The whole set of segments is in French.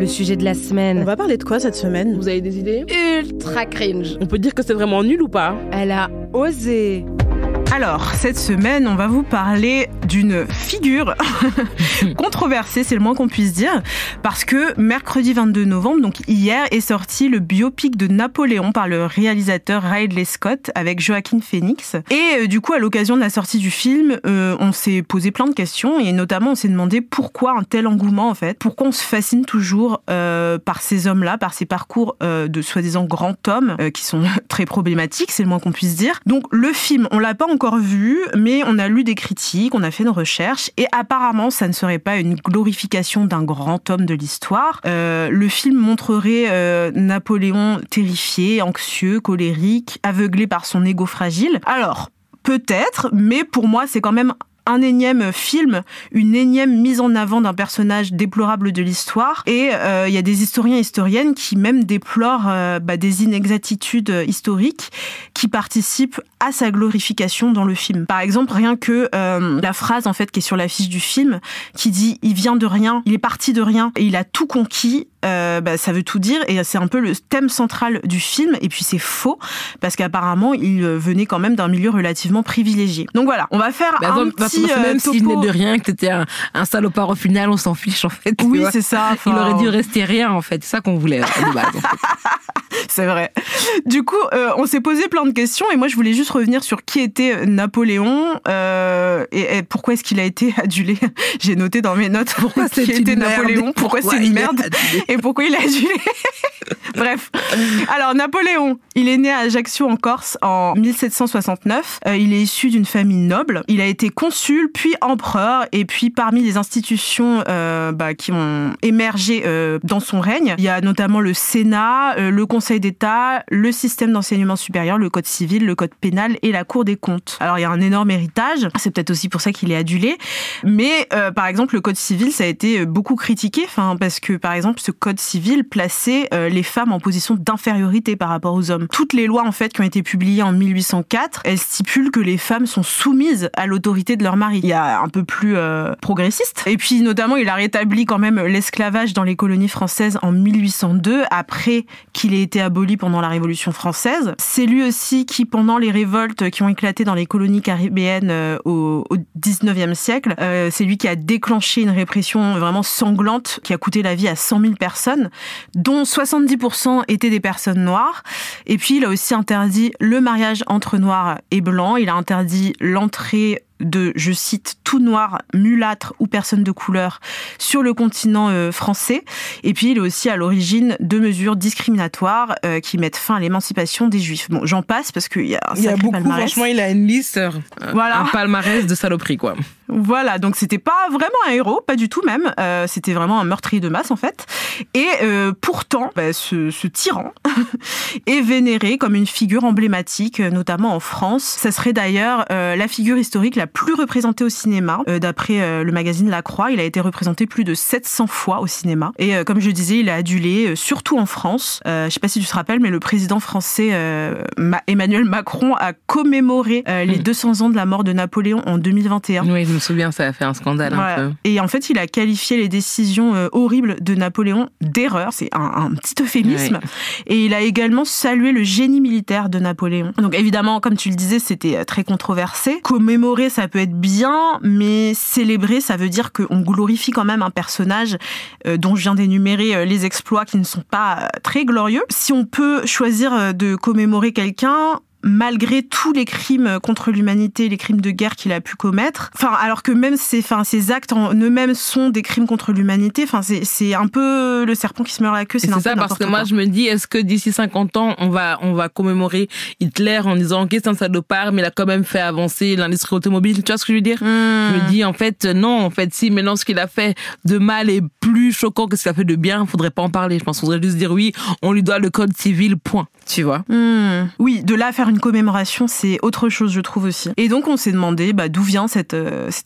le sujet de la semaine. On va parler de quoi cette semaine ? Vous avez des idées ? Ultra cringe. On peut dire que c'est vraiment nul ou pas ? Elle a osé. Alors, cette semaine, on va vous parler d'une figure controversée, c'est le moins qu'on puisse dire, parce que mercredi 22 novembre, donc hier, est sorti le biopic de Napoléon par le réalisateur Ridley Scott avec Joaquin Phoenix. Et du coup, à l'occasion de la sortie du film, on s'est posé plein de questions et notamment on s'est demandé pourquoi un tel engouement en fait, pourquoi on se fascine toujours par ces hommes-là, par ces parcours de soi-disant grands hommes qui sont très problématiques, c'est le moins qu'on puisse dire. Donc le film, on l'a pas encore vu, mais on a lu des critiques, on a fait nos recherches, et apparemment, ça ne serait pas une glorification d'un grand homme de l'histoire. Le film montrerait Napoléon terrifié, anxieux, colérique, aveuglé par son ego fragile. Alors, peut-être, mais pour moi, c'est quand même un énième film, une énième mise en avant d'un personnage déplorable de l'histoire. Et il y a des historiens et historiennes qui même déplorent des inexactitudes historiques qui participent à sa glorification dans le film. Par exemple, rien que la phrase en fait qui est sur l'affiche du film, qui dit « il vient de rien, il est parti de rien et il a tout conquis », ça veut tout dire et c'est un peu le thème central du film. Et puis c'est faux parce qu'apparemment il venait quand même d'un milieu relativement privilégié. Donc voilà, on va faire un petit même topo. s'il n'est de rien, que t'étais un salopard au final, on s'en fiche en fait. Oui, c'est ça. Enfin... Il aurait dû rester rien en fait, c'est ça qu'on voulait de base. En fait. C'est vrai. Du coup, on s'est posé plein de questions et moi je voulais juste revenir sur qui était Napoléon et pourquoi est-ce qu'il a été adulé. J'ai noté dans mes notes pourquoi qui était Napoléon, pourquoi c'est une merde et pourquoi il est adulé. Bref. Alors Napoléon, il est né à Ajaccio en Corse en 1769. Il est issu d'une famille noble. Il a été consul, puis empereur, et puis parmi les institutions qui ont émergé dans son règne, il y a notamment le Sénat, le Conseil d'État, le système d'enseignement supérieur, le Code civil, le Code pénal et la Cour des comptes. Alors il y a un énorme héritage, c'est peut-être aussi pour ça qu'il est adulé, mais par exemple le Code civil, ça a été beaucoup critiqué, parce que par exemple ce Code civil plaçait les femmes en position d'infériorité par rapport aux hommes. Toutes les lois en fait qui ont été publiées en 1804, elles stipulent que les femmes sont soumises à l'autorité de leur mari. Il y a un peu plus progressiste. Et puis notamment, il a rétabli quand même l'esclavage dans les colonies françaises en 1802, après qu'il ait été aboli pendant la Révolution française. C'est lui aussi qui, pendant les révoltes qui ont éclaté dans les colonies caribéennes au 19e siècle, c'est lui qui a déclenché une répression vraiment sanglante qui a coûté la vie à 100 000 personnes, dont 70% étaient des personnes noires. Et puis, il a aussi interdit le mariage entre noirs et blancs. Il a interdit l'entrée de, je cite, tout noir, mulâtre ou personne de couleur sur le continent français. Et puis, il est aussi à l'origine de mesures discriminatoires qui mettent fin à l'émancipation des Juifs. Bon, j'en passe parce qu'il y a un sacré palmarès. Franchement, il a une liste, voilà. Un palmarès de saloperie, quoi. Voilà, donc c'était pas vraiment un héros, pas du tout même. C'était vraiment un meurtrier de masse, en fait. Et pourtant, ce tyran est vénéré comme une figure emblématique, notamment en France. Ça serait d'ailleurs la figure historique la plus représentée au cinéma. D'après le magazine La Croix, il a été représenté plus de 700 fois au cinéma. Et comme je disais, il est adulé, surtout en France. Je sais pas si tu te rappelles, mais le président français Emmanuel Macron a commémoré les 200 ans de la mort de Napoléon en 2021. Oui, je me souviens, ça a fait un scandale un peu. Et en fait, il a qualifié les décisions horribles de Napoléon d'erreur. C'est un petit euphémisme. Oui. Et il a également salué le génie militaire de Napoléon. Donc évidemment, comme tu le disais, c'était très controversé. Commémorer, ça peut être bien, mais célébrer, ça veut dire qu'on glorifie quand même un personnage dont je viens d'énumérer les exploits qui ne sont pas très glorieux. Si on peut choisir de commémorer quelqu'un, malgré tous les crimes contre l'humanité, les crimes de guerre qu'il a pu commettre, alors que même ces actes en eux-mêmes sont des crimes contre l'humanité, c'est un peu le serpent qui se mord la queue, c'est ça, parce que moi je me dis, est-ce que d'ici 50 ans, on va commémorer Hitler en disant, ok, c'est un salopard, mais il a quand même fait avancer l'industrie automobile, tu vois ce que je veux dire? Je me dis, en fait, non, si maintenant ce qu'il a fait de mal est plus choquant que ce qu'il a fait de bien, il faudrait pas en parler. Je pense qu'il faudrait juste dire oui, on lui doit le code civil, point. tu vois. Oui, de là à faire une commémoration, c'est autre chose, je trouve aussi. Et donc, on s'est demandé d'où vient cette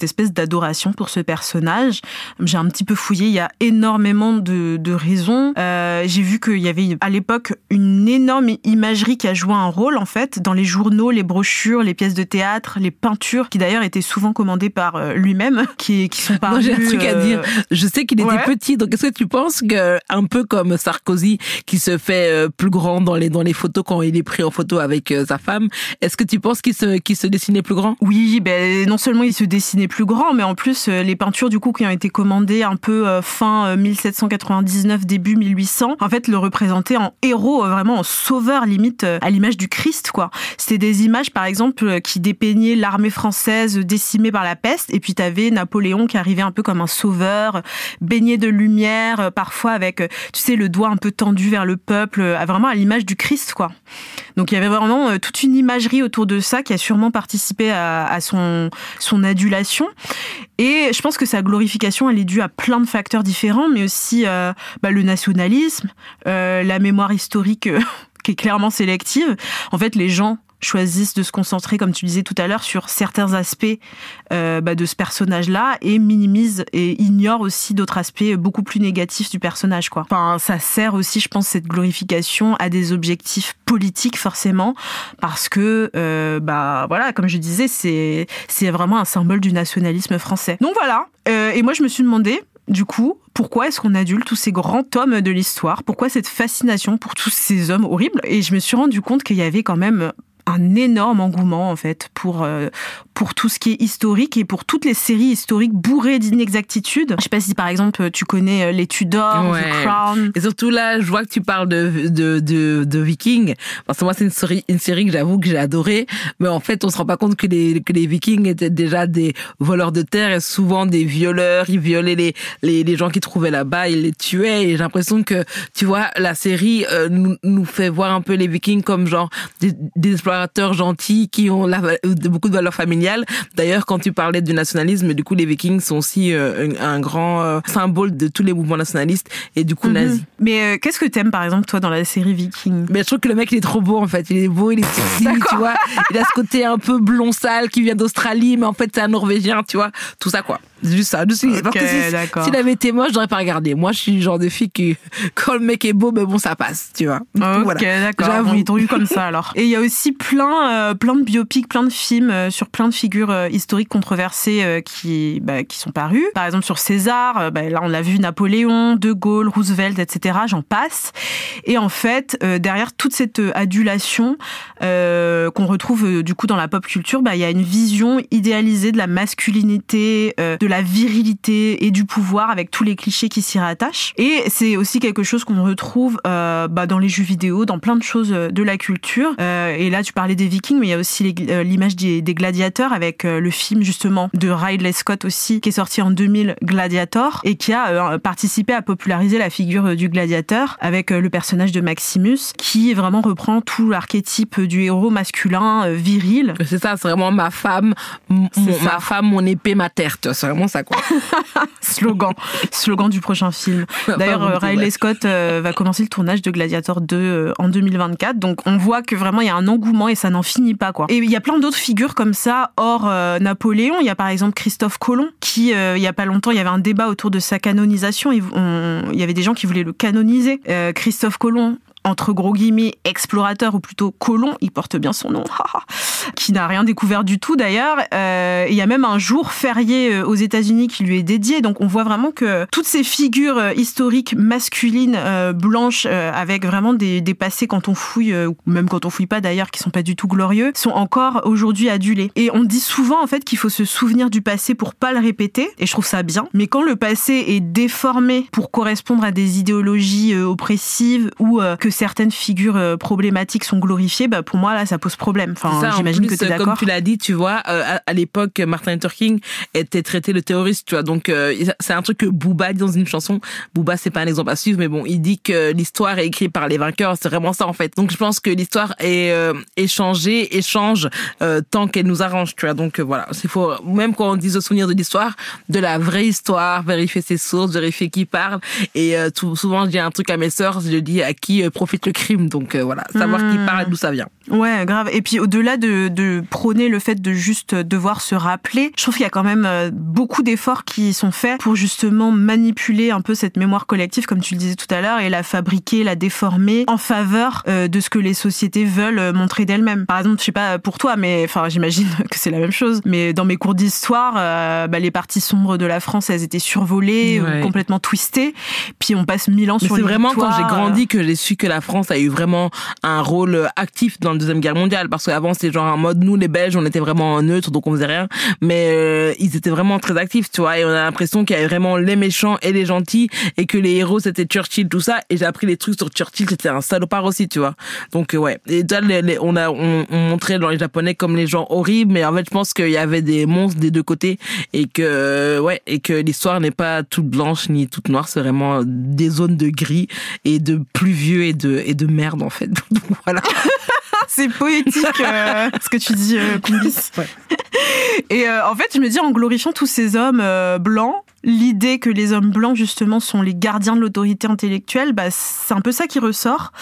espèce d'adoration pour ce personnage. J'ai un petit peu fouillé, il y a énormément de raisons. J'ai vu qu'il y avait à l'époque une énorme imagerie qui a joué un rôle, en fait, dans les journaux, les brochures, les pièces de théâtre, les peintures, qui d'ailleurs étaient souvent commandées par lui-même, qui sont parues. Moi, j'ai un truc à dire. Je sais qu'il était petit, donc est-ce que tu penses que, un peu comme Sarkozy, qui se fait plus grand dans les photos quand il est pris en photo avec sa femme, est-ce que tu penses qu'il se dessinait plus grand? Oui, non seulement il se dessinait plus grand, mais en plus les peintures du coup qui ont été commandées un peu fin 1799, début 1800, en fait le représentaient en héros, vraiment en sauveur, limite à l'image du Christ, quoi. C'était des images par exemple qui dépeignaient l'armée française décimée par la peste, et puis t'avais Napoléon qui arrivait un peu comme un sauveur, baigné de lumière, parfois avec, tu sais, le doigt un peu tendu vers le peuple, vraiment à l'image du Christ, quoi. Donc il y avait vraiment toute une imagerie autour de ça qui a sûrement participé à son adulation. Et je pense que sa glorification, elle est due à plein de facteurs différents, mais aussi le nationalisme, la mémoire historique qui est clairement sélective. En fait, les gens choisissent de se concentrer, comme tu disais tout à l'heure, sur certains aspects de ce personnage-là et minimisent et ignorent aussi d'autres aspects beaucoup plus négatifs du personnage, quoi. Enfin, ça sert aussi, je pense, cette glorification à des objectifs politiques, forcément, parce que, voilà, comme je disais, c'est vraiment un symbole du nationalisme français. Donc voilà, et moi je me suis demandé, du coup, pourquoi est-ce qu'on adule tous ces grands hommes de l'histoire? Pourquoi cette fascination pour tous ces hommes horribles? Et je me suis rendu compte qu'il y avait quand même un énorme engouement, en fait, pour tout ce qui est historique et pour toutes les séries historiques bourrées d'inexactitudes. Je sais pas si, par exemple, tu connais les Tudors, The Crown. Et surtout là, je vois que tu parles de Vikings. Parce que moi, c'est une série que j'avoue que j'ai adorée. Mais en fait, on se rend pas compte que les Vikings étaient déjà des voleurs de terre et souvent des violeurs. Ils violaient les gens qui trouvaient là-bas, ils les tuaient. Et j'ai l'impression que, tu vois, la série nous fait voir un peu les Vikings comme genre des explorateurs gentils qui ont beaucoup de valeurs familiales. D'ailleurs, quand tu parlais du nationalisme, du coup, les Vikings sont aussi un grand symbole de tous les mouvements nationalistes et du coup nazis. Mais qu'est-ce que t'aimes, par exemple, toi, dans la série Vikings? Mais je trouve que le mec, il est trop beau, en fait. Il est beau, il est sexy, tu vois. Il a ce côté un peu blond sale qui vient d'Australie, mais en fait, c'est un Norvégien, tu vois. Tout ça, quoi. C'est juste ça. Parce que s'il avait été moche, j'aurais pas regardé. Moi, je suis le genre de fille qui, quand le mec est beau, ben bon, ça passe, tu vois. D'accord. J'avoue, ils t'ont eu comme ça, alors. Et il y a aussi plein de biopics, plein de films sur plein de figures historiques controversées qui sont parus. Par exemple, sur César, là, on l'a vu, Napoléon, De Gaulle, Roosevelt, etc. J'en passe. Et en fait, derrière toute cette adulation qu'on retrouve du coup dans la pop culture, il y a une vision idéalisée de la masculinité, de la virilité et du pouvoir avec tous les clichés qui s'y rattachent. Et c'est aussi quelque chose qu'on retrouve dans les jeux vidéo, dans plein de choses de la culture. Et là, tu parlais des Vikings, mais il y a aussi l'image des gladiateurs avec le film justement de Ridley Scott aussi, qui est sorti en 2000, Gladiator, et qui a participé à populariser la figure du gladiateur avec le personnage de Maximus, qui vraiment reprend tout l'archétype du héros masculin viril. C'est ça, c'est vraiment ma femme, mon épée, ma terre. C'est vraiment ça, quoi. Slogan du prochain film. D'ailleurs, Ridley Scott va commencer le tournage de Gladiator 2 en 2024, donc on voit que vraiment il y a un engouement et ça n'en finit pas, quoi. Et il y a plein d'autres figures comme ça hors Napoléon. Il y a par exemple Christophe Colomb qui il y a pas longtemps il y avait un débat autour de sa canonisation. Il y avait des gens qui voulaient le canoniser. Christophe Colomb, entre gros guillemets, explorateur, ou plutôt colon, il porte bien son nom, qui n'a rien découvert du tout d'ailleurs. Il y a même un jour férié aux États-Unis qui lui est dédié. Donc on voit vraiment que toutes ces figures historiques masculines, blanches, avec vraiment des passés quand on fouille, ou même quand on fouille pas d'ailleurs, qui sont pas du tout glorieux, sont encore aujourd'hui adulés. Et on dit souvent en fait qu'il faut se souvenir du passé pour pas le répéter, et je trouve ça bien. Mais quand le passé est déformé pour correspondre à des idéologies oppressives ou que certaines figures problématiques sont glorifiées, pour moi là ça pose problème. Enfin, ça, j'imagine que tu es d'accord. Comme tu l'as dit, tu vois, à l'époque Martin Luther King était traité de terroriste, tu vois. Donc c'est un truc que Booba dit dans une chanson. Booba, c'est pas un exemple à suivre, mais bon, il dit que l'histoire est écrite par les vainqueurs. C'est vraiment ça en fait. Donc je pense que l'histoire est change tant qu'elle nous arrange, tu vois. Donc voilà, il faut, même quand on dit se souvenir de l'histoire, de la vraie histoire, vérifier ses sources, vérifier qui parle. Et souvent je dis un truc à mes sœurs, je dis à qui profite le crime. Donc voilà, savoir qui parle, d'où ça vient. Ouais, grave. Et puis au-delà de prôner le fait de juste devoir se rappeler, je trouve qu'il y a quand même beaucoup d'efforts qui sont faits pour justement manipuler un peu cette mémoire collective, comme tu le disais tout à l'heure, et la fabriquer, la déformer en faveur de ce que les sociétés veulent montrer d'elles-mêmes. Par exemple, je sais pas pour toi, mais enfin j'imagine que c'est la même chose. Mais dans mes cours d'histoire, les parties sombres de la France, elles étaient survolées, complètement twistées. Puis on passe 1000 ans sur les victoires. C'est vraiment quand j'ai grandi que j'ai su que la France a eu vraiment un rôle actif dans la Deuxième Guerre mondiale, parce qu'avant c'était genre en mode nous les Belges on était vraiment neutres donc on faisait rien, mais ils étaient vraiment très actifs, tu vois, et on a l'impression qu'il y avait vraiment les méchants et les gentils et que les héros c'était Churchill, tout ça, et j'ai appris les trucs sur Churchill, c'était un salopard aussi, tu vois. Donc ouais, et déjà on montrait dans les Japonais comme les gens horribles, mais en fait je pense qu'il y avait des monstres des deux côtés et que l'histoire n'est pas toute blanche ni toute noire, c'est vraiment des zones de gris et de pluvieux et de merde en fait. Donc voilà. C'est poétique ce que tu dis, Kumbis. Ouais. Et en fait, je me dis, en glorifiant tous ces hommes blancs, l'idée que les hommes blancs, justement, sont les gardiens de l'autorité intellectuelle, c'est un peu ça qui ressort.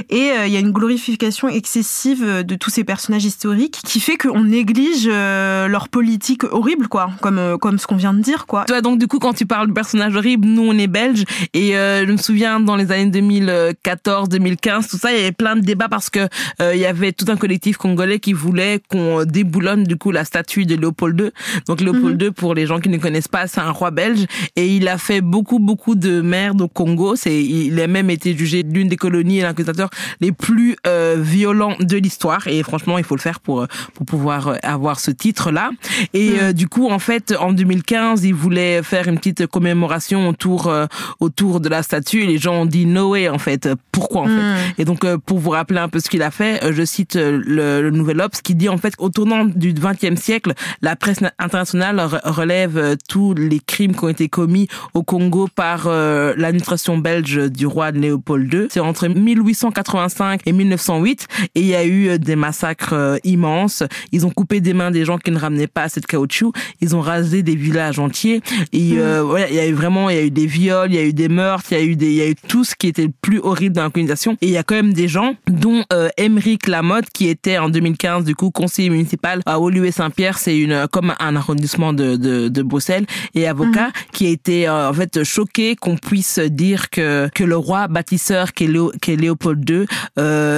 Et il y a une glorification excessive de tous ces personnages historiques qui fait qu'on néglige leur politique horrible, quoi, comme ce qu'on vient de dire, quoi. Toi, donc, du coup, quand tu parles de personnages horribles, nous, on est belges. Et je me souviens, dans les années 2014, 2015, tout ça, il y avait plein de débats parce que il y avait tout un collectif congolais qui voulait qu'on déboulonne, du coup, la statue de Léopold II. Donc, Léopold II, pour les gens qui ne connaissent pas, c'est un roi belge. Et il a fait beaucoup de merde au Congo. Il a même été jugé l'une des colonies et l'inquisiteur les plus violents de l'histoire. Et franchement, il faut le faire pour pouvoir avoir ce titre-là. Et du coup, en fait, en 2015, il voulait faire une petite commémoration autour de la statue. Et les gens ont dit no way, en fait. Pourquoi, en fait? Et donc, pour vous rappeler un peu ce qu'il a fait, je cite le Nouvel Obs qui dit, en fait, au tournant du XXe siècle, la presse internationale relève tous les crimes qui ont été commis au Congo par l'administration belge du roi Léopold II. C'est entre 1885 et 1908 et il y a eu des massacres immenses. Ils ont coupé des mains des gens qui ne ramenaient pas assez de caoutchouc. Ils ont rasé des villages entiers. Et il y a eu des viols, il y a eu des meurtres, il y a eu tout ce qui était le plus horrible dans la colonisation. Et il y a quand même des gens, dont Émeric Lamotte, qui était en 2015 du coup conseiller municipal à Woluwe-Saint-Pierre, c'est comme un arrondissement de Bruxelles, et avocat, qui a été en fait choqué qu'on puisse dire que le roi bâtisseur qui est Léopold II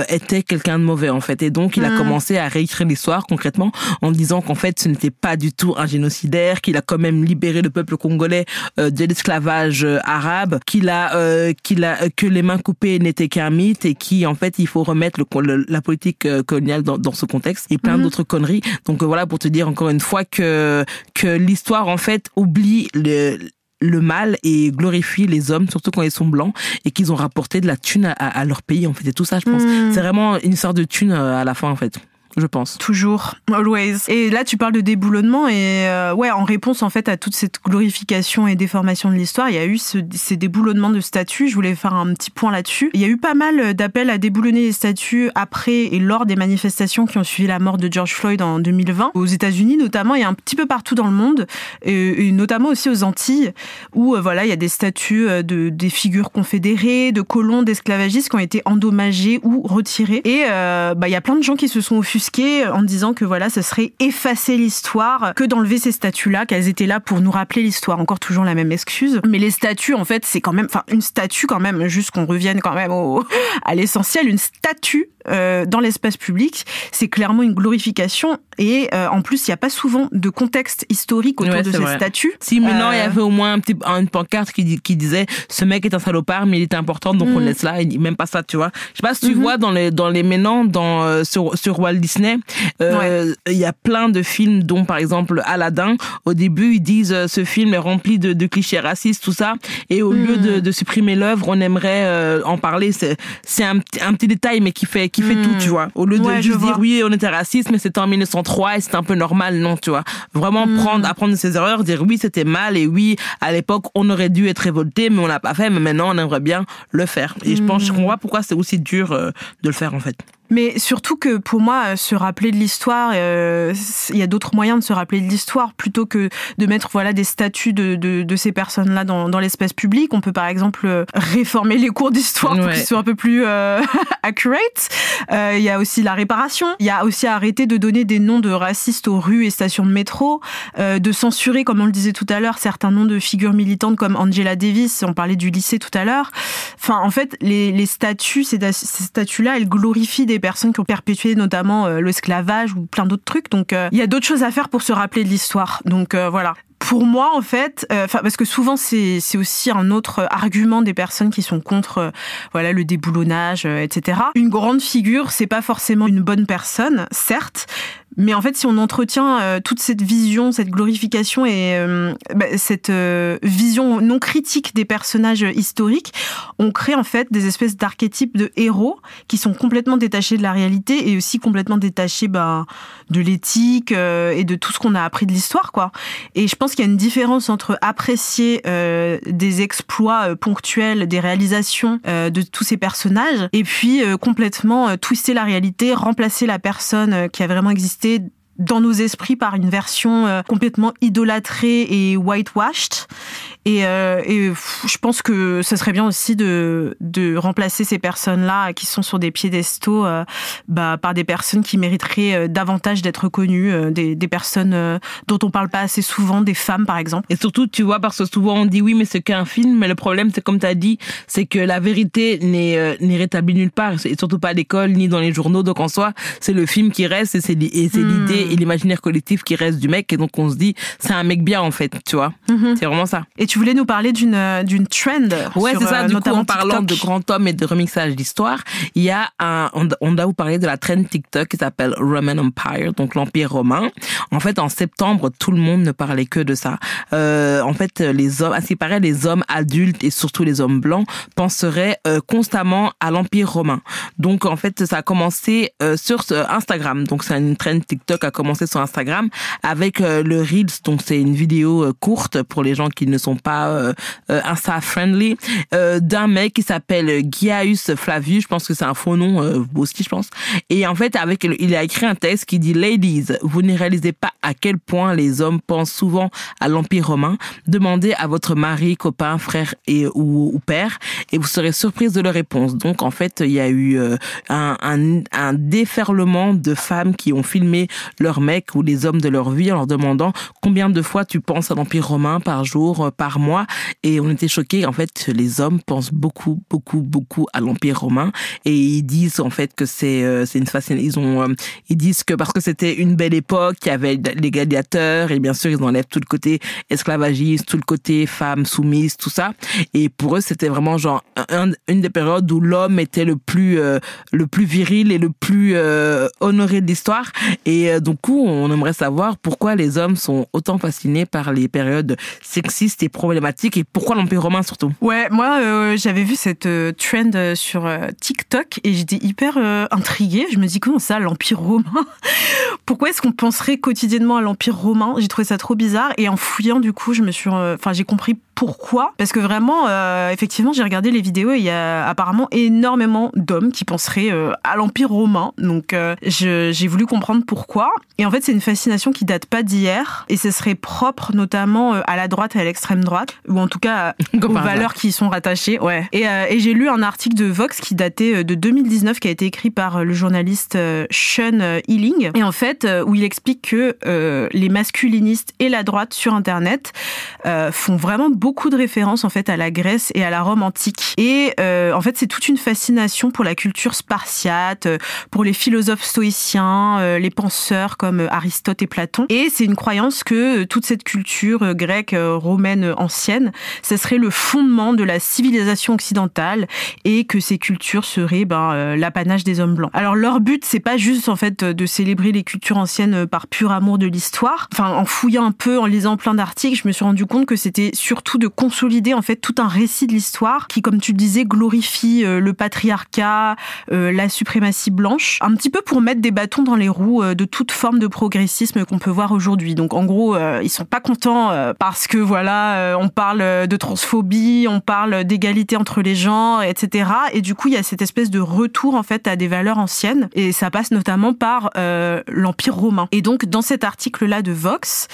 était quelqu'un de mauvais en fait. Et donc il a commencé à réécrire l'histoire concrètement en disant qu'en fait ce n'était pas du tout un génocidaire, qu'il a quand même libéré le peuple congolais de l'esclavage arabe, que les mains coupées n'étaient qu'un mythe et en fait il faut remettre la politique coloniale dans ce contexte et plein d'autres conneries. Donc voilà, pour te dire encore une fois que l'histoire en fait oublie le mal et glorifie les hommes, surtout quand ils sont blancs et qu'ils ont rapporté de la thune à leur pays en fait, et tout ça je pense. C'est vraiment une histoire de thune à la fin en fait. Je pense. Toujours. Always. Et là, tu parles de déboulonnement et en réponse en fait à toute cette glorification et déformation de l'histoire, il y a eu ces déboulonnements de statues. Je voulais faire un petit point là-dessus. Il y a eu pas mal d'appels à déboulonner les statues après et lors des manifestations qui ont suivi la mort de George Floyd en 2020. Aux États-Unis notamment, il y a un petit peu partout dans le monde, et notamment aussi aux Antilles, où il y a des statues des figures confédérées, de colons, d'esclavagistes qui ont été endommagées ou retirées. Et il y a plein de gens qui se sont offusqués en disant que ce serait effacer l'histoire que d'enlever ces statues-là, qu'elles étaient là pour nous rappeler l'histoire. Encore toujours la même excuse. Mais les statues, en fait, c'est quand même, une statue quand même, juste qu'on revienne quand même à l'essentiel, une statue dans l'espace public, c'est clairement une glorification et en plus il n'y a pas souvent de contexte historique autour de ces statues. Si maintenant il y avait au moins une pancarte qui disait ce mec est un salopard mais il est important donc on le laisse là, et même pas ça, tu vois. Je sais pas si tu vois dans les maintenant sur Walt Disney, il y a plein de films dont par exemple Aladdin. Au début ils disent ce film est rempli de clichés racistes, tout ça, et au lieu de supprimer l'œuvre, on aimerait en parler. C'est un petit détail mais qui fait tout, tu vois. Au lieu de juste dire oui, on était raciste, mais c'était en 1903 et c'était un peu normal, non, tu vois. Vraiment apprendre de ses erreurs, dire oui, c'était mal et oui, à l'époque, on aurait dû être révolté, mais on l'a pas fait, mais maintenant, on aimerait bien le faire. Et je pense qu'on voit pourquoi c'est aussi dur de le faire, en fait. Mais surtout que pour moi, se rappeler de l'histoire, il y a d'autres moyens de se rappeler de l'histoire plutôt que de mettre des statues de ces personnes-là dans l'espace public. On peut par exemple réformer les cours d'histoire pour qu'ils soient un peu plus accurate. Il y a aussi la réparation. Il y a aussi arrêter de donner des noms de racistes aux rues et stations de métro, de censurer, comme on le disait tout à l'heure, certains noms de figures militantes comme Angela Davis. On parlait du lycée tout à l'heure. Enfin, en fait, les statues, ces statues-là, elles glorifient des personnes qui ont perpétué notamment l'esclavage ou plein d'autres trucs. Donc, il y a d'autres choses à faire pour se rappeler de l'histoire. Donc, voilà. Pour moi, en fait, parce que souvent c'est aussi un autre argument des personnes qui sont contre, le déboulonnage, etc. Une grande figure, c'est pas forcément une bonne personne, certes. Mais en fait, si on entretient toute cette vision, cette glorification et cette vision non critique des personnages historiques, on crée en fait des espèces d'archétypes de héros qui sont complètement détachés de la réalité et aussi complètement détachés de l'éthique et de tout ce qu'on a appris de l'histoire, quoi. Et je pense qu'il y a une différence entre apprécier des exploits ponctuels, des réalisations de tous ces personnages, et puis complètement twister la réalité, remplacer la personne qui a vraiment existé dans nos esprits par une version complètement idolâtrée et whitewashed. Et je pense que ce serait bien aussi de remplacer ces personnes-là qui sont sur des piédestaux par des personnes qui mériteraient davantage d'être reconnues, des personnes dont on parle pas assez souvent, des femmes par exemple. Et surtout, tu vois, parce que souvent on dit oui, mais c'est qu'un film, mais le problème, c'est comme tu as dit, c'est que la vérité n'est rétablie nulle part, et surtout pas à l'école ni dans les journaux. Donc en soi, c'est le film qui reste et c'est l'idée et l'imaginaire collectif qui reste du mec, et donc on se dit c'est un mec bien en fait, tu vois. C'est vraiment ça. Et tu voulais nous parler d'une trend. Ouais, c'est ça. Du coup, en parlant TikTok. de grand homme et de remixage d'histoire, il y a on doit vous parler de la trend TikTok qui s'appelle Roman Empire, donc l'Empire romain. En fait, en septembre, tout le monde ne parlait que de ça. En fait, les hommes, à ce qui paraît, les hommes adultes et surtout les hommes blancs penseraient constamment à l'Empire romain. Donc, en fait, ça a commencé sur Instagram. Donc, c'est une trend TikTok a commencé sur Instagram avec le Reels. Donc, c'est une vidéo courte pour les gens qui ne sont pas Insta-friendly, d'un mec qui s'appelle Gaius Flavius. Je pense que c'est un faux nom, vous aussi, je pense. Et en fait, il a écrit un texte qui dit « Ladies, vous ne réalisez pas à quel point les hommes pensent souvent à l'Empire romain. Demandez à votre mari, copain, frère ou père, et vous serez surprise de leur réponse. » Donc, en fait, il y a eu un déferlement de femmes qui ont filmé leurs mecs ou les hommes de leur vie en leur demandant combien de fois tu penses à l'Empire romain par jour, par mois. Et on était choqués. En fait, les hommes pensent beaucoup, beaucoup, beaucoup à l'Empire romain. Et ils disent en fait que c'est une fascination. Ils disent que parce que c'était une belle époque, il y avait les gladiateurs et bien sûr ils enlèvent tout le côté esclavagiste, tout le côté femme soumise, tout ça. Et pour eux, c'était vraiment genre une des périodes où l'homme était le plus viril et le plus honoré de l'histoire. Et du coup, on aimerait savoir pourquoi les hommes sont autant fascinés par les périodes sexistes et problématiques et pourquoi l'Empire romain surtout. Ouais, moi j'avais vu cette trend sur TikTok et j'étais hyper intriguée. Je me dis comment ça, l'Empire romain? Pourquoi est-ce qu'on penserait quotidiennement à l'Empire romain? J'ai trouvé ça trop bizarre et en fouillant du coup, j'ai compris pourquoi. Parce que vraiment, effectivement, j'ai regardé les vidéos et il y a apparemment énormément d'hommes qui penseraient à l'Empire romain. Donc j'ai voulu comprendre pourquoi. Et en fait, c'est une fascination qui date pas d'hier et ce serait propre notamment à la droite et à l'extrême droite, ou en tout cas aux valeurs qui y sont rattachées. Ouais. Et j'ai lu un article de Vox qui datait de 2019, qui a été écrit par le journaliste Sean Healing, et en fait où il explique que les masculinistes et la droite sur Internet font vraiment beaucoup de références en fait à la Grèce et à la Rome antique. Et en fait, c'est toute une fascination pour la culture spartiate, pour les philosophes stoïciens, les penseurs comme Aristote et Platon. Et c'est une croyance que toute cette culture grecque, romaine ancienne, ça serait le fondement de la civilisation occidentale et que ces cultures seraient l'apanage des hommes blancs. Alors leur but, c'est pas juste en fait de célébrer les cultures anciennes par pur amour de l'histoire. Enfin, en fouillant un peu, en lisant plein d'articles, je me suis rendu compte que c'était surtout de consolider en fait tout un récit de l'histoire qui, comme tu le disais, glorifie le patriarcat, la suprématie blanche, un petit peu pour mettre des bâtons dans les roues de toute forme de progressisme qu'on peut voir aujourd'hui. Donc en gros, ils sont pas contents parce que voilà, on parle de transphobie, on parle d'égalité entre les genres, etc. Et du coup, il y a cette espèce de retour en fait à des valeurs anciennes, et ça passe notamment par l'Empire romain. Et donc dans cet article-là de Vox,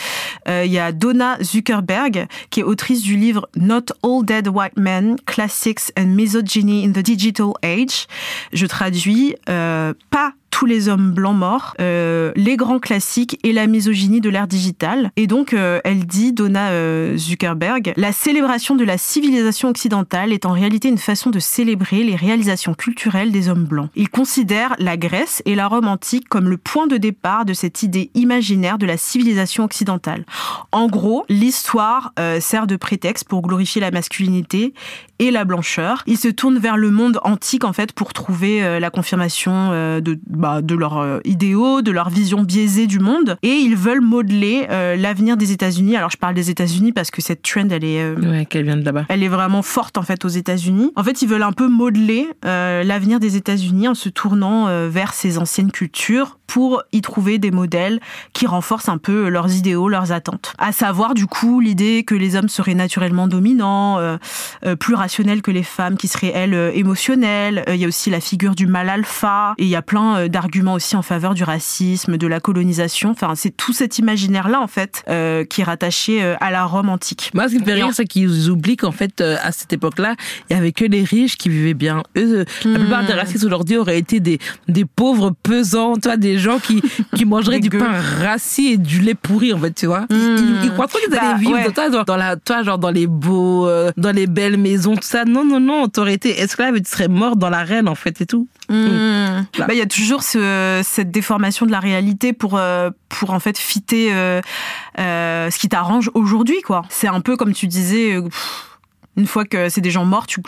il y a Donna Zuckerberg, qui est autrice du livre Not All Dead White Men, Classics and Misogyny in the Digital Age. Je traduis, pas tous les hommes blancs morts, les grands classiques et la misogynie de l'ère digitale. Et donc, elle dit, Donna Zuckerberg, la célébration de la civilisation occidentale est en réalité une façon de célébrer les réalisations culturelles des hommes blancs. Il considère la Grèce et la Rome antique comme le point de départ de cette idée imaginaire de la civilisation occidentale. En gros, l'histoire sert de prétexte pour glorifier la masculinité et la blancheur. Ils se tournent vers le monde antique, en fait, pour trouver la confirmation de leurs idéaux, de leur vision biaisée du monde, et ils veulent modeler l'avenir des États-Unis. Alors je parle des États-Unis parce que cette trend, elle est qu'elle vient de là-bas. Elle est vraiment forte en fait aux États-Unis. En fait, ils veulent un peu modeler l'avenir des États-Unis en se tournant vers ces anciennes cultures pour y trouver des modèles qui renforcent un peu leurs idéaux, leurs attentes. À savoir du coup l'idée que les hommes seraient naturellement dominants, plus rationnels que les femmes, qui seraient elles émotionnelles. Il y a aussi la figure du mâle alpha, et il y a plein d'arguments aussi en faveur du racisme, de la colonisation. Enfin, c'est tout cet imaginaire-là, en fait, qui est rattaché à la Rome antique. Moi, ce qui me fait rire, c'est qu'ils oublient qu'en fait, à cette époque-là, il y avait que les riches qui vivaient bien. Eux, la plupart des racistes aujourd'hui auraient été des pauvres pesants, tu vois, des gens qui mangeraient du pain rassis et du lait pourri, en fait, tu vois. Ils croient trop qu'ils allaient vivre dans les beaux, dans les belles maisons, tout ça. Non, t'aurais été esclave et tu serais mort dans l'arène, en fait, et tout. Il y a toujours cette déformation de la réalité pour en fait fitter ce qui t'arrange aujourd'hui, quoi. C'est un peu comme tu disais, une fois que c'est des gens morts, tu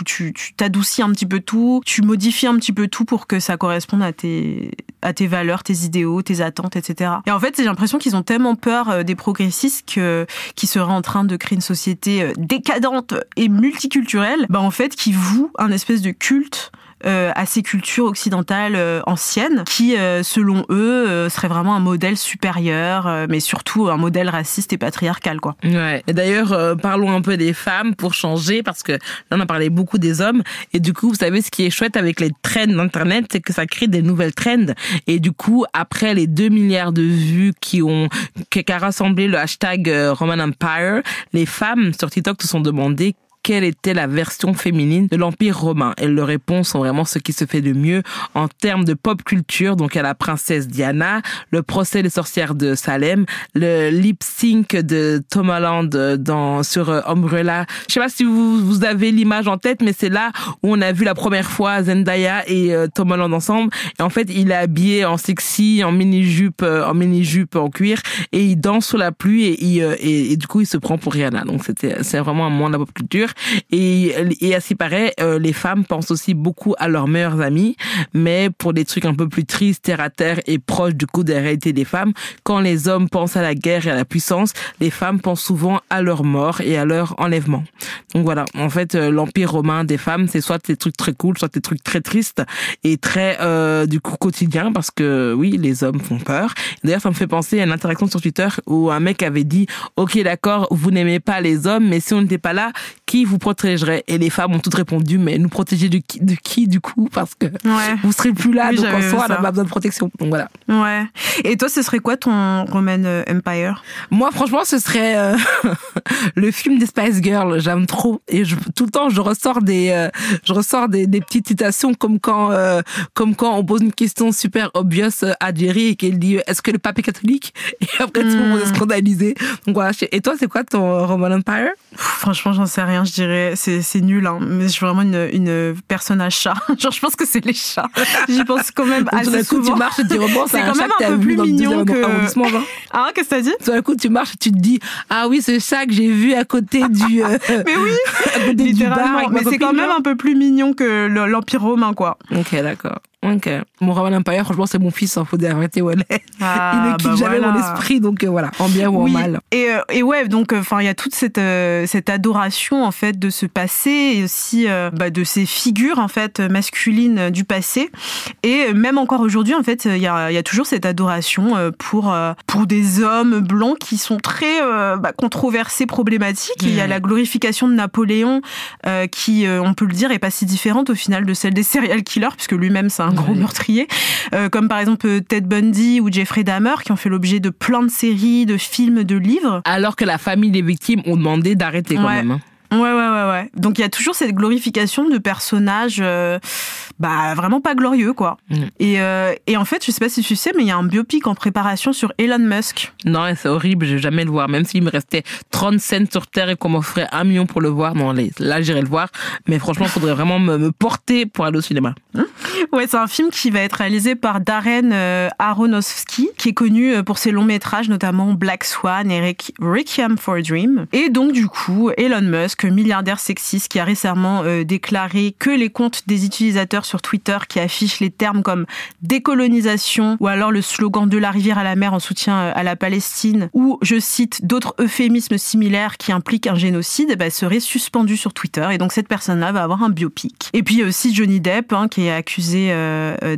t'adoucis un petit peu tout, tu modifies un petit peu tout pour que ça corresponde à tes valeurs, tes idéaux, tes attentes, etc. Et en fait, j'ai l'impression qu'ils ont tellement peur des progressistes qui seraient en train de créer une société décadente et multiculturelle, en fait, qui vouent un espèce de culte à ces cultures occidentales anciennes qui, selon eux, serait vraiment un modèle supérieur, mais surtout un modèle raciste et patriarcal, quoi. Ouais. Et d'ailleurs, parlons un peu des femmes pour changer, parce que là, on a parlé beaucoup des hommes. Et du coup, vous savez, ce qui est chouette avec les trends d'Internet, c'est que ça crée des nouvelles trends. Et du coup, après les 2 milliards de vues qu'a rassemblé le hashtag Roman Empire, les femmes sur TikTok se sont demandé quelle était la version féminine de l'Empire romain. Et leurs réponses sont vraiment ce qui se fait de mieux en termes de pop culture. Donc, il y a la princesse Diana, le procès des sorcières de Salem, le lip sync de Tom Holland sur Umbrella. Je sais pas si vous avez l'image en tête, mais c'est là où on a vu la première fois Zendaya et Tom Holland ensemble. Et en fait, il est habillé en sexy, en mini-jupe en cuir, et il danse sous la pluie, et du coup, il se prend pour Rihanna. Donc, c'est vraiment un moment de la pop culture. Et à ce qui paraît, les femmes pensent aussi beaucoup à leurs meilleures amies, mais pour des trucs un peu plus tristes, terre à terre et proches du coup des réalités des femmes, quand les hommes pensent à la guerre et à la puissance, les femmes pensent souvent à leur mort et à leur enlèvement. Donc voilà, en fait, l'empire romain des femmes, c'est soit des trucs très cool, soit des trucs très tristes et très du coup quotidiens, parce que oui, les hommes font peur. D'ailleurs, ça me fait penser à une interaction sur Twitter où un mec avait dit « Ok, d'accord, vous n'aimez pas les hommes, mais si on n'était pas là, qui vous protégerait ?» Et les femmes ont toutes répondu « Mais nous protéger de qui du coup, parce que vous serez plus là, donc en soi, on n'a pas besoin de protection. » Donc voilà. Ouais. Et toi, ce serait quoi ton Roman Empire? Moi, franchement, ce serait le film des Spice Girls. J'aime trop. Et tout le temps, je ressors des petites citations comme quand on pose une question super obvious à Jerry et qu'elle dit « Est-ce que le pape est catholique ?» Et après, tout le monde est scandalisé. Donc voilà. Et toi, c'est quoi ton Roman Empire? Franchement, j'en sais rien, je dirais. C'est nul, hein. Mais je suis vraiment une personne à chat. Genre, je pense que c'est les chats. J'y pense quand même assez souvent. Tu marches et tu repenses c'est à quand un même chat un peu plus mignon que... Ah, qu'est-ce que t'as dit? Tout d'un coup, tu marches et tu te dis, ah oui, ce chat que j'ai vu à côté du... Mais oui, à côté littéralement. Du bar, mais c'est quand même un peu plus mignon que l'Empire romain, quoi. Ok, d'accord. Ok. Mon Roman Empire, franchement, c'est mon fils, faut dire la vérité, ouais. Il ne quitte jamais mon esprit, donc voilà, en bien ou en mal. Et ouais, donc il y a toute cette adoration en fait de ce passé et aussi de ces figures en fait masculines du passé. Et même encore aujourd'hui, en fait, il y a toujours cette adoration pour des hommes blancs qui sont très controversés, problématiques. Il y a la glorification de Napoléon qui, on peut le dire, est pas si différente au final de celle des serial killers, puisque lui-même c'est un gros meurtrier, comme par exemple Ted Bundy ou Jeffrey Dahmer, qui ont fait l'objet de plein de séries, de films, de livres. Alors que la famille des victimes ont demandé d'arrêter quand même. Ouais. Donc il y a toujours cette glorification de personnages vraiment pas glorieux, quoi. Et en fait, je sais pas si tu sais, mais il y a un biopic en préparation sur Elon Musk. Non, c'est horrible, je vais jamais le voir. Même s'il me restait 30 cents sur Terre et qu'on m'offrait 1 million pour le voir, là j'irai le voir. Mais franchement, il faudrait vraiment me porter pour aller au cinéma. Ouais, c'est un film qui va être réalisé par Darren Aronofsky, qui est connu pour ses longs métrages, notamment Black Swan et Requiem for a Dream. Et donc, du coup, Elon Musk, milliardaire sexiste, qui a récemment déclaré que les comptes des utilisateurs sur Twitter qui affichent les termes comme décolonisation ou alors le slogan de la rivière à la mer en soutien à la Palestine ou, je cite, d'autres euphémismes similaires qui impliquent un génocide, seraient suspendus sur Twitter. Et donc, cette personne-là va avoir un biopic. Et puis, il y a aussi Johnny Depp, qui est accusé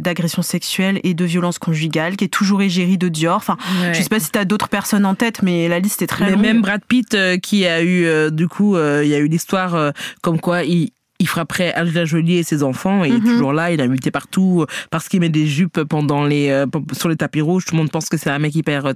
d'agression sexuelle et de violence conjugale, qui est toujours égérie de Dior. Enfin, je sais pas si t'as d'autres personnes en tête, mais la liste est très longue. Même Brad Pitt, qui a eu, il y a eu l'histoire comme quoi il frapperait Angelina Jolie et ses enfants et il est toujours là, il a muté partout parce qu'il met des jupes sur les tapis rouges. Tout le monde pense que c'est un mec hyper,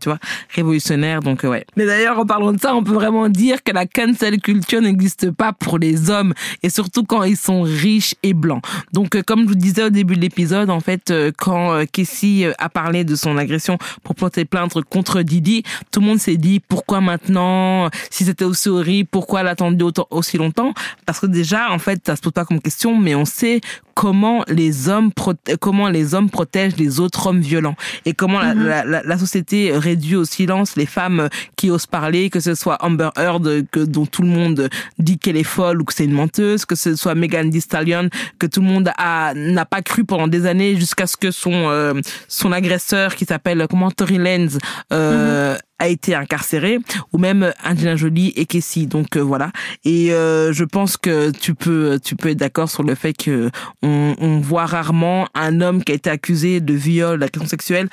révolutionnaire, donc ouais. Mais d'ailleurs, en parlant de ça, on peut vraiment dire que la cancel culture n'existe pas pour les hommes et surtout quand ils sont riches et blancs. Donc, comme je vous disais au début de l'épisode, en fait, quand Casey a parlé de son agression pour porter plainte contre Didi, tout le monde s'est dit pourquoi maintenant, si c'était aussi horrible, pourquoi l'attendre aussi longtemps? Parce que déjà, en fait, ça se pose pas comme question, mais on sait comment les hommes protègent les autres hommes violents et comment la société réduit au silence les femmes qui osent parler, que ce soit Amber Heard, dont tout le monde dit qu'elle est folle ou que c'est une menteuse, que ce soit Megan Thee Stallion, que tout le monde n'a pas cru pendant des années jusqu'à ce que son agresseur, qui s'appelle Tory Lanez, a été incarcéré, ou même Angelina Jolie et Casey. Donc voilà. Et je pense que tu peux être d'accord sur le fait que on voit rarement un homme qui a été accusé de viol, d'agression sexuelle,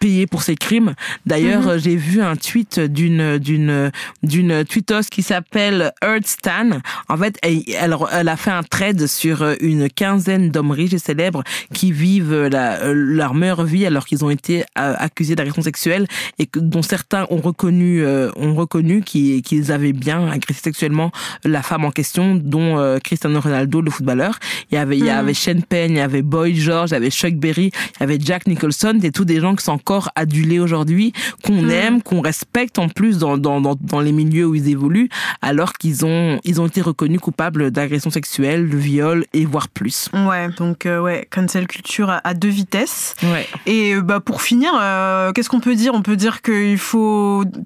payer pour ses crimes. D'ailleurs, j'ai vu un tweet d'une tweetos qui s'appelle Earth Stan. En fait, elle a fait un thread sur une quinzaine d'hommes riches et célèbres qui vivent leur meilleure vie alors qu'ils ont été accusés d'agression sexuelle et dont certains ont reconnu qu'ils avaient bien agressé sexuellement la femme en question, dont Cristiano Ronaldo, le footballeur. Il y avait Sean Penn, il y avait Boy George, il y avait Chuck Berry, il y avait Jack Nicholson. C'est tous des gens qui sont encore adulés aujourd'hui, qu'on aime, qu'on respecte en plus dans les milieux où ils évoluent, alors qu'ils ont été reconnus coupables d'agression sexuelle, de viol et voire plus. Ouais, donc cancel culture à deux vitesses. Ouais. Et pour finir, qu'est-ce qu'on peut dire? On peut dire qu'il faut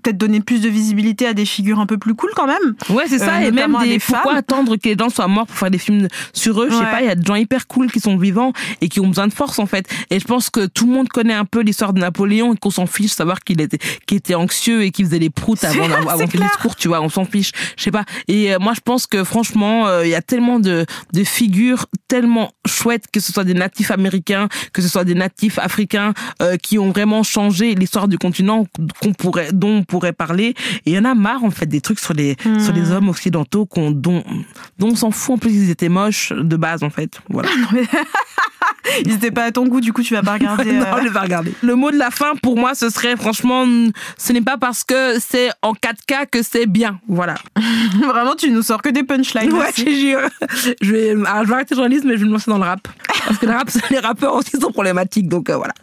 peut-être donner plus de visibilité à des figures un peu plus cool quand même. Ouais, c'est ça. Et même pourquoi attendre que les gens soient morts pour faire des films sur eux? Je sais pas, il y a des gens hyper cool qui sont vivants et qui ont besoin de force en fait. Et je pense que tout le monde connaît un peu l'histoire de Napoléon et qu'on s'en fiche de savoir qu'il était anxieux et qu'il faisait les proutes avant que le discours, tu vois, on s'en fiche. Je sais pas. Et moi je pense que franchement, il y a tellement de figures tellement chouettes, que ce soit des natifs américains, que ce soit des natifs africains, qui ont vraiment changé l'histoire du continent, dont on pourrait parler. Et il y en a marre en fait des trucs sur les hommes occidentaux dont on s'en fout. En plus ils étaient moches de base en fait. Voilà. Ils étaient pas à ton goût, du coup tu vas pas regarder. Non, je vais pas regarder. Le mot de la fin pour moi ce serait franchement, ce n'est pas parce que c'est en 4K que c'est bien. Voilà. Vraiment tu nous sors que des punchlines. Ouais, je jure. Je vais arrêter le journalisme mais je vais me lancer dans le rap. Parce que les rappeurs aussi sont problématiques, donc voilà.